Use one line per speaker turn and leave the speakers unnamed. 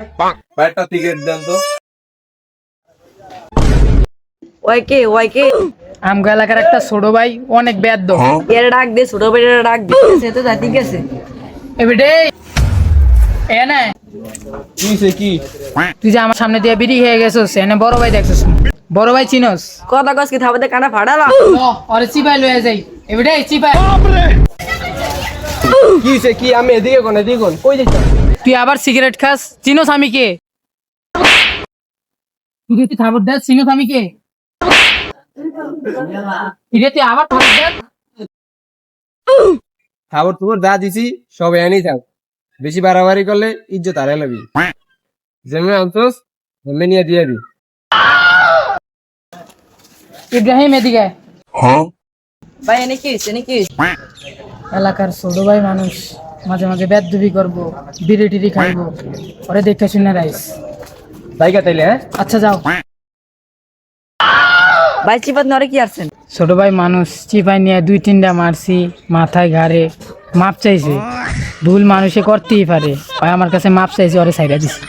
একটা টিকিট দেন তো।
ওই কে
আমগো এলাকার একটা ছোট ভাই অনেক বেদ্য।
এর ডাক দে, ছোট ভাইয়ের ডাক দে, সে তো জাতি গেছে।
এবিডে এ না,
কি সে কি?
তুই যে আমার সামনে দিয়ে বেরিয়ে হয়ে গেছিস, এনে বড় ভাই দেখছিস না? বড় ভাই চিনস?
কথা কস কি থাবতে কানা ফাড়ালা।
আরে চিপাই লয়ে যাই। এবিডে চিপাই।
কি সে কি? আমি এদিকে কোন কই যাইছ?
তুই আবার সিগারেট খাস? চিনস আমি কে? তুই তুই থাবত দে, চিনস আমি কে? ইরে তুই আবার থাবত দে।
খাবার তোমার যা দিছি সব এনেই থাক, বেশি বাড়াবাড়ি করলে ইজ্জত হারাই লাগবি। যেমন আনছোস তেমনি নিয়ে দিয়ে দি।
ইব্রাহিম এদিকে।
ভাই এনে কি হইছে নাকি?
এলাকার ছোট ভাই মানুষ, মাঝে মাঝে বেদবি করবো, বিড়ি টিড়ি খাইবো, ওরে দেখে শুনে রাইস।
তাইকা তাইলে হ্যাঁ?
আচ্ছা যাও।
ভাই চিপাত নরে কি আসছেন?
ছোট ভাই মানুষ, চিপাই নিয়ে 2-3টা মারছি মাথায় ঘাড়ে, মাপ চাইছে। ভুল মানুষে করতেই পারে, ভাই আমার কাছে মাপ চাইছে, ওরে সাইডা দিছি।